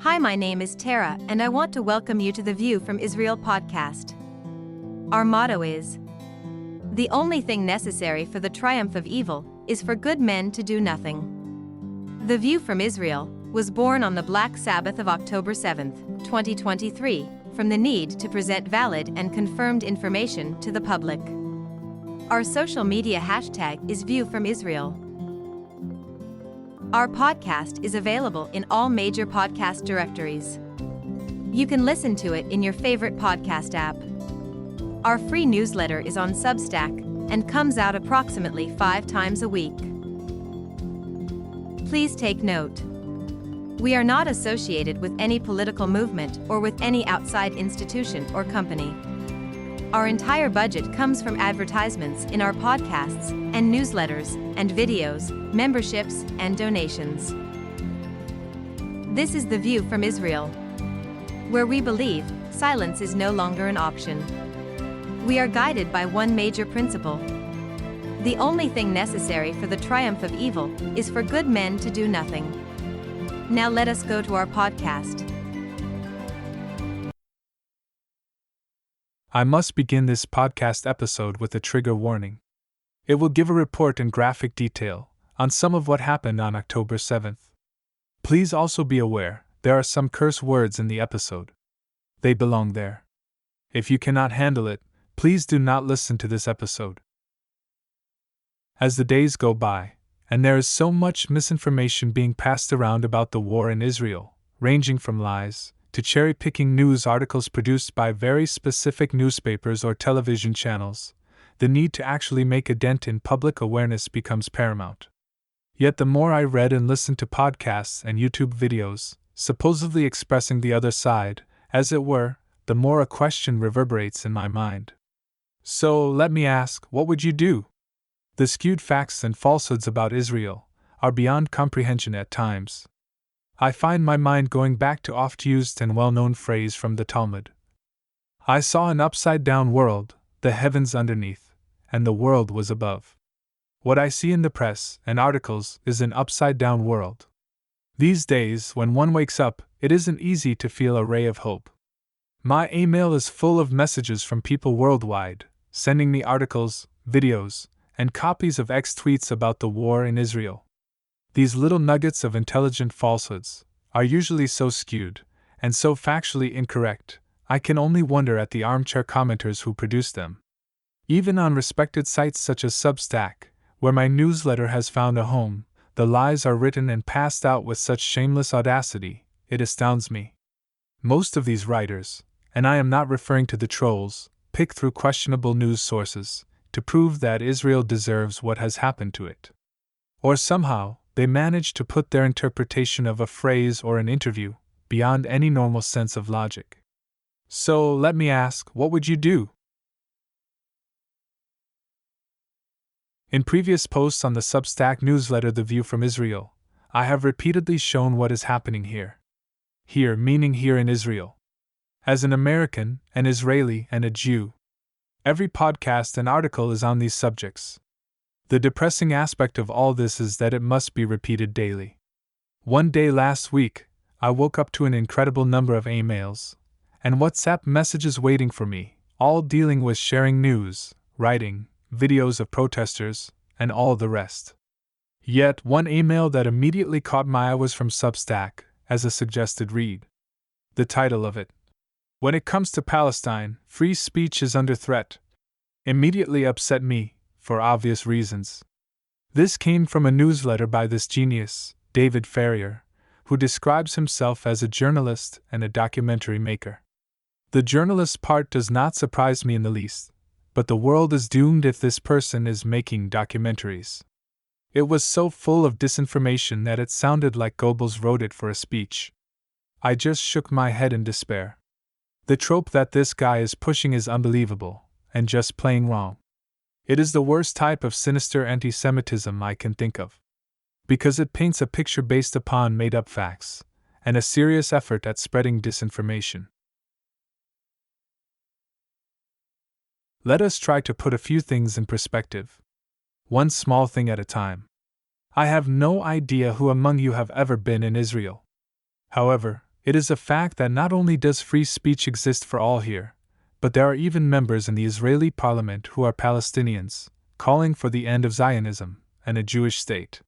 Hi, my name is Tara, and I want to welcome you to the View from Israel podcast. Our motto is, "The only thing necessary for the triumph of evil is for good men to do nothing." The View from Israel was born on the Black Sabbath of October 7, 2023, from the need to present valid and confirmed information to the public. Our social media hashtag is View from Israel. Our podcast is available in all major podcast directories. You can listen to it in your favorite podcast app. Our free newsletter is on Substack and comes out approximately 5 times a week. Please take note. We are not associated with any political movement or with any outside institution or company. Our entire budget comes from advertisements in our podcasts and newsletters and videos, memberships, and donations. This is the View from Israel, where we believe silence is no longer an option. We are guided by one major principle. The only thing necessary for the triumph of evil is for good men to do nothing. Now let us go to our podcast. I must begin this podcast episode with a trigger warning. It will give a report in graphic detail on some of what happened on October 7th. Please also be aware there are some curse words in the episode. They belong there. If you cannot handle it, please do not listen to this episode. As the days go by, and there is so much misinformation being passed around about the war in Israel, ranging from lies to cherry-picking news articles produced by very specific newspapers or television channels, the need to actually make a dent in public awareness becomes paramount. Yet the more I read and listened to podcasts and YouTube videos, supposedly expressing the other side, as it were, the more a question reverberates in my mind. So let me ask, what would you do? The skewed facts and falsehoods about Israel are beyond comprehension at times. I find my mind going back to oft-used and well-known phrase from the Talmud. I saw an upside-down world, the heavens underneath, and the world was above. What I see in the press and articles is an upside-down world. These days, when one wakes up, it isn't easy to feel a ray of hope. My email is full of messages from people worldwide, sending me articles, videos, and copies of X tweets about the war in Israel. These little nuggets of intelligent falsehoods are usually so skewed and so factually incorrect, I can only wonder at the armchair commenters who produce them. Even on respected sites such as Substack, where my newsletter has found a home, the lies are written and passed out with such shameless audacity, it astounds me. Most of these writers, and I am not referring to the trolls, pick through questionable news sources to prove that Israel deserves what has happened to it. Or somehow, they manage to put their interpretation of a phrase or an interview beyond any normal sense of logic. So let me ask, what would you do? In previous posts on the Substack newsletter The View from Israel, I have repeatedly shown what is happening here. Here meaning here in Israel. As an American, an Israeli, and a Jew, every podcast and article is on these subjects. The depressing aspect of all this is that it must be repeated daily. One day last week, I woke up to an incredible number of emails and WhatsApp messages waiting for me, all dealing with sharing news, writing, videos of protesters, and all the rest. Yet one email that immediately caught my eye was from Substack, as a suggested read. The title of it, "When it comes to Palestine, free speech is under threat," immediately upset me, for obvious reasons. This came from a newsletter by this genius, David Farrier, who describes himself as a journalist and a documentary maker. The journalist part does not surprise me in the least, but the world is doomed if this person is making documentaries. It was so full of disinformation that it sounded like Goebbels wrote it for a speech. I just shook my head in despair. The trope that this guy is pushing is unbelievable, and just plain wrong. It is the worst type of sinister anti-Semitism I can think of. Because it paints a picture based upon made-up facts, and a serious effort at spreading disinformation. Let us try to put a few things in perspective. One small thing at a time. I have no idea who among you have ever been in Israel. However, It is a fact that not only does free speech exist for all here, but there are even members in the Israeli parliament who are Palestinians, calling for the end of Zionism and a Jewish state.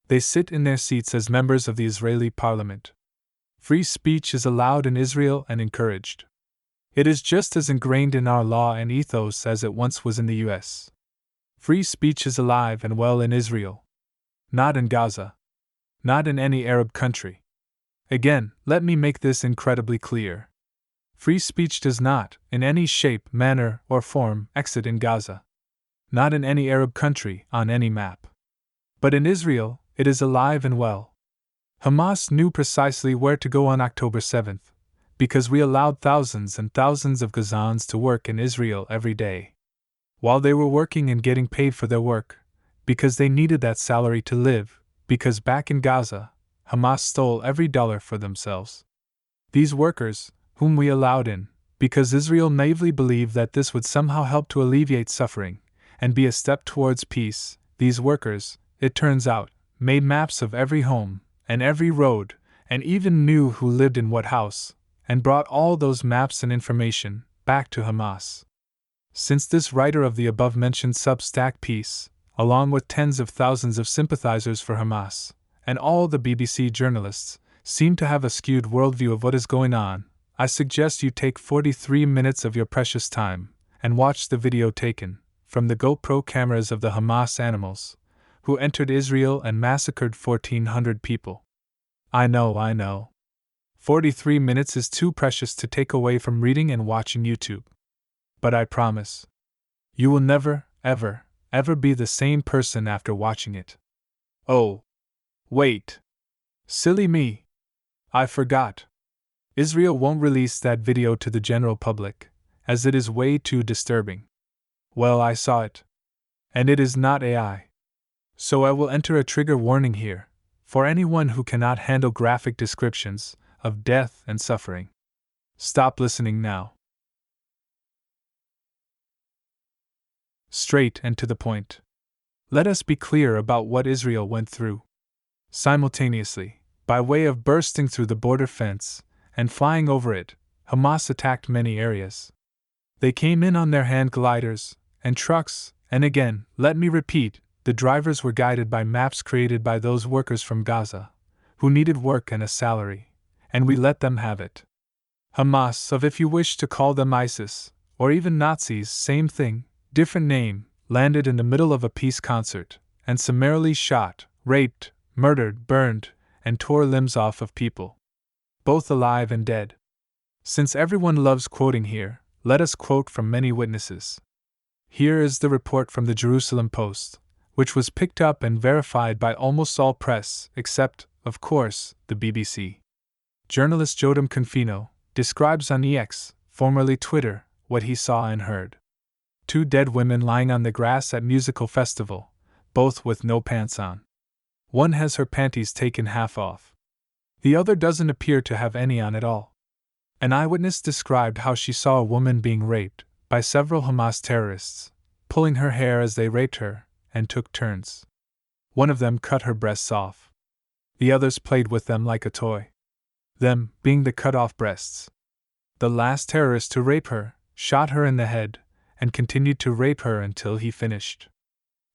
They sit in their seats as members of the Israeli parliament. Free speech is allowed in Israel and encouraged. It is just as ingrained in our law and ethos as it once was in the US. Free speech is alive and well in Israel. Not in Gaza. Not in any Arab country. Again, let me make this incredibly clear. Free speech does not, in any shape, manner, or form, exist in Gaza. Not in any Arab country, on any map. But in Israel, it is alive and well. Hamas knew precisely where to go on October 7th, because we allowed thousands and thousands of Gazans to work in Israel every day. While they were working and getting paid for their work, because they needed that salary to live, because back in Gaza, Hamas stole every dollar for themselves. These workers, whom we allowed in, because Israel naively believed that this would somehow help to alleviate suffering and be a step towards peace, these workers, it turns out, made maps of every home and every road, and even knew who lived in what house, and brought all those maps and information back to Hamas. Since this writer of the above-mentioned Substack piece, along with tens of thousands of sympathizers for Hamas, and all the BBC journalists, seem to have a skewed worldview of what is going on, I suggest you take 43 minutes of your precious time and watch the video taken from the GoPro cameras of the Hamas animals who entered Israel and massacred 1,400 people. I know. 43 minutes is too precious to take away from reading and watching YouTube. But I promise, you will never, ever be the same person after watching it. Oh, wait. Silly me. I forgot. Israel won't release that video to the general public, as it is way too disturbing. Well, I saw it. And it is not AI. So I will enter a trigger warning here, for anyone who cannot handle graphic descriptions of death and suffering. Stop listening now. Straight and to the point. Let us be clear about what Israel went through. Simultaneously, by way of bursting through the border fence and flying over it, Hamas attacked many areas. They came in on their hand gliders and trucks, and again, let me repeat, the drivers were guided by maps created by those workers from Gaza, who needed work and a salary, and we let them have it. Hamas, of if you wish to call them ISIS, or even Nazis, same thing, different name, landed in the middle of a peace concert, and summarily shot, raped, murdered, burned, and tore limbs off of people. Both alive and dead. Since everyone loves quoting here, let us quote from many witnesses. Here is the report from the Jerusalem Post, which was picked up and verified by almost all press, except, of course, the BBC. Journalist Jodam Confino describes on X, formerly Twitter, what he saw and heard. 2 dead women lying on the grass at musical festival, both with no pants on. One has her panties taken half off. The other doesn't appear to have any on at all. An eyewitness described how she saw a woman being raped by several Hamas terrorists, pulling her hair as they raped her, and took turns. One of them cut her breasts off. The others played with them like a toy. Them being the cut-off breasts. The last terrorist to rape her shot her in the head and continued to rape her until he finished.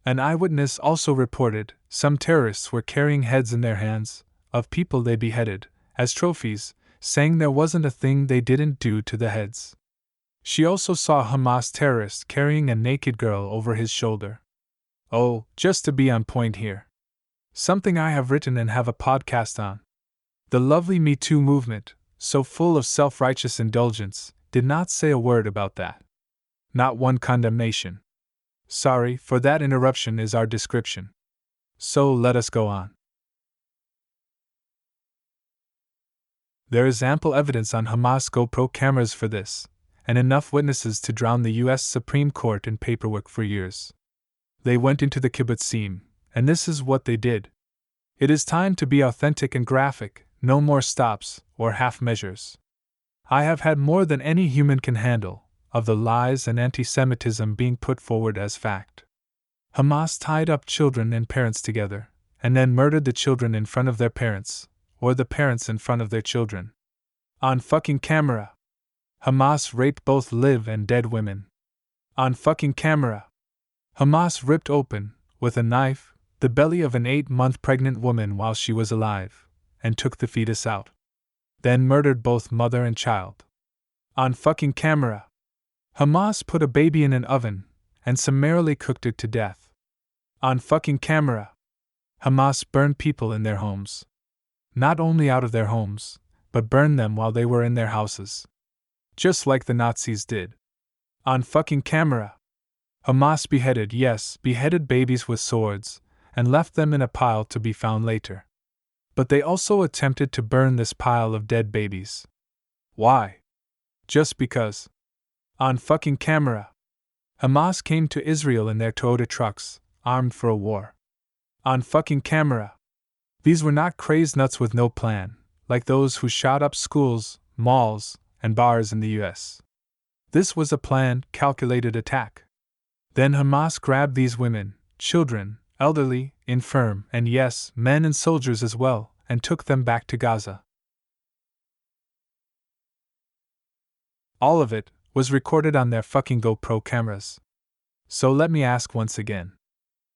An eyewitness also reported some terrorists were carrying heads in their hands of people they beheaded as trophies, saying there wasn't a thing they didn't do to the heads. She also saw a Hamas terrorist carrying a naked girl over his shoulder. Oh, just to be on point here. Something I have written and have a podcast on. The lovely Me Too movement, so full of self-righteous indulgence, did not say a word about that. Not one condemnation. Sorry for that interruption is our description. So let us go on. There is ample evidence on Hamas GoPro cameras for this, and enough witnesses to drown the U.S. Supreme Court in paperwork for years. They went into the kibbutzim, and this is what they did. It is time to be authentic and graphic, no more stops or half measures. I have had more than any human can handle of the lies and anti-Semitism being put forward as fact. Hamas tied up children and parents together, and then murdered the children in front of their parents, or the parents in front of their children. On fucking camera. Hamas raped both live and dead women. On fucking camera. Hamas ripped open, with a knife, the belly of an 8-month pregnant woman while she was alive, and took the fetus out. Then murdered both mother and child. On fucking camera. Hamas put a baby in an oven, and summarily cooked it to death. On fucking camera. Hamas burned people in their homes. Not only out of their homes, but burned them while they were in their houses. Just like the Nazis did. On fucking camera. Hamas beheaded babies with swords, and left them in a pile to be found later. But they also attempted to burn this pile of dead babies. Why? Just because. On fucking camera. Hamas came to Israel in their Toyota trucks, armed for a war. On fucking camera. These were not crazed nuts with no plan, like those who shot up schools, malls, and bars in the US. This was a planned, calculated attack. Then Hamas grabbed these women, children, elderly, infirm, and yes, men and soldiers as well, and took them back to Gaza. All of it was recorded on their fucking GoPro cameras. So let me ask once again.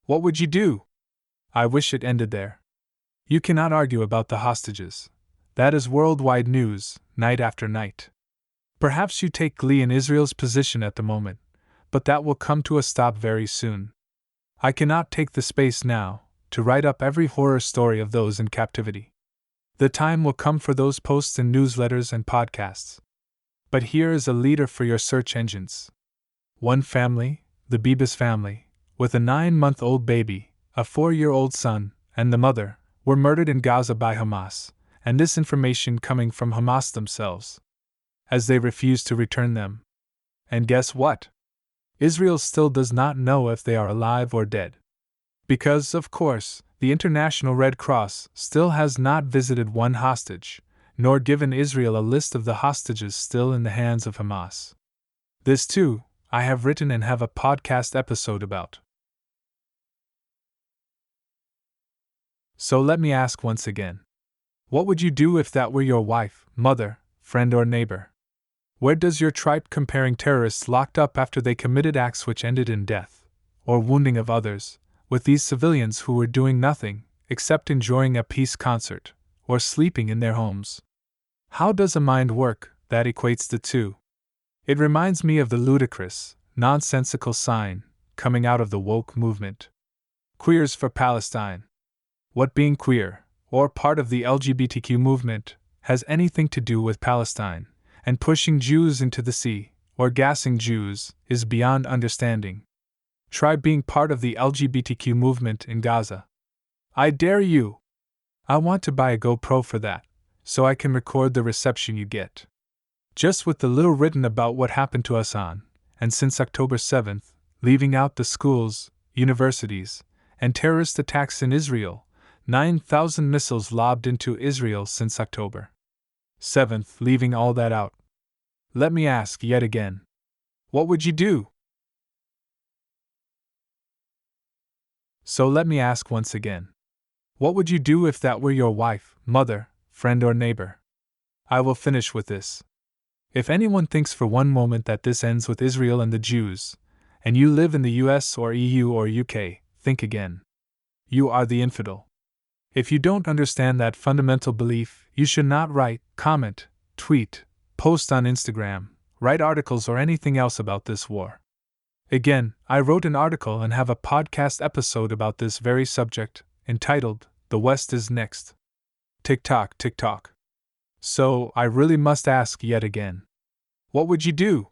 What would you do? I wish it ended there. You cannot argue about the hostages. That is worldwide news, night after night. Perhaps you take glee in Israel's position at the moment, but that will come to a stop very soon. I cannot take the space now to write up every horror story of those in captivity. The time will come for those posts in newsletters and podcasts. But here is a leader for your search engines. One family, the Bibas family, with a 9-month-old baby, a 4-year-old son, and the mother, were murdered in Gaza by Hamas, and this information coming from Hamas themselves, as they refuse to return them. And guess what? Israel still does not know if they are alive or dead. Because, of course, the International Red Cross still has not visited one hostage, nor given Israel a list of the hostages still in the hands of Hamas. This too, I have written and have a podcast episode about. So let me ask once again. What would you do if that were your wife, mother, friend, or neighbor? Where does your tribe comparing terrorists locked up after they committed acts which ended in death, or wounding of others, with these civilians who were doing nothing except enjoying a peace concert, or sleeping in their homes? How does a mind work that equates the two? It reminds me of the ludicrous, nonsensical sign coming out of the woke movement. Queers for Palestine. What being queer, or part of the LGBTQ movement, has anything to do with Palestine, and pushing Jews into the sea, or gassing Jews, is beyond understanding. Try being part of the LGBTQ movement in Gaza. I dare you! I want to buy a GoPro for that, so I can record the reception you get. Just with the little written about what happened to us on, and since October 7th, leaving out the schools, universities, and terrorist attacks in Israel, 9,000 missiles lobbed into Israel since October 7th, leaving all that out. Let me ask yet again. What would you do? So let me ask once again. What would you do if that were your wife, mother, friend, or neighbor? I will finish with this. If anyone thinks for one moment that this ends with Israel and the Jews, and you live in the US or EU or UK, think again. You are the infidel. If you don't understand that fundamental belief, you should not write, comment, tweet, post on Instagram, write articles or anything else about this war. Again, I wrote an article and have a podcast episode about this very subject, entitled, The West is Next. TikTok, TikTok. So, I really must ask yet again. What would you do?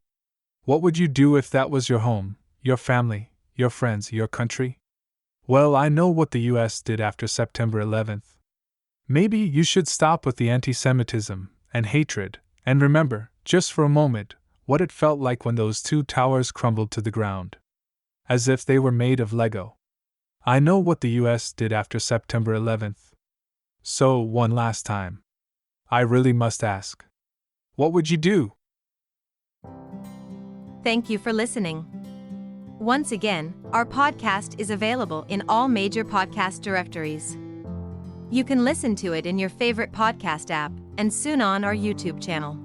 What would you do if that was your home, your family, your friends, your country? Well, I know what the US did after September 11th. Maybe you should stop with the anti-Semitism and hatred, and remember, just for a moment, what it felt like when those two towers crumbled to the ground. As if they were made of Lego. I know what the US did after September 11th. So, one last time. I really must ask. What would you do? Thank you for listening. Once again, our podcast is available in all major podcast directories. You can listen to it in your favorite podcast app, and soon on our YouTube channel.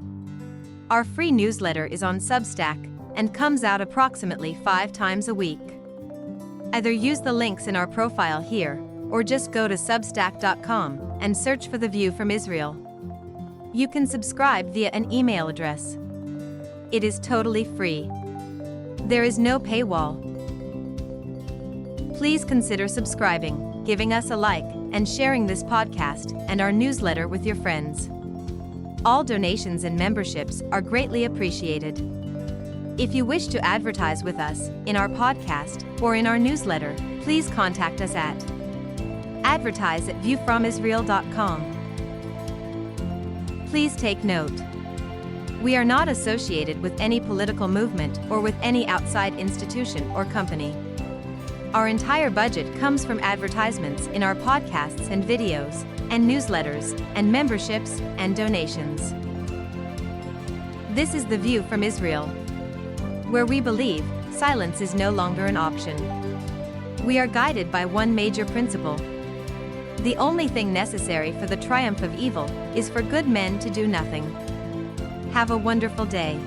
Our free newsletter is on Substack and comes out approximately 5 times a week. Either use the links in our profile here, or just go to substack.com and search for The View from Israel. You can subscribe via an email address. It is totally free. There is no paywall. Please consider subscribing, giving us a like, and sharing this podcast and our newsletter with your friends. All donations and memberships are greatly appreciated. If you wish to advertise with us, in our podcast, or in our newsletter, please contact us at advertise@viewfromisrael.com. Please take note. We are not associated with any political movement or with any outside institution or company. Our entire budget comes from advertisements in our podcasts and videos, and newsletters, and memberships, and donations. This is The View from Israel, where we believe silence is no longer an option. We are guided by one major principle. The only thing necessary for the triumph of evil is for good men to do nothing. Have a wonderful day.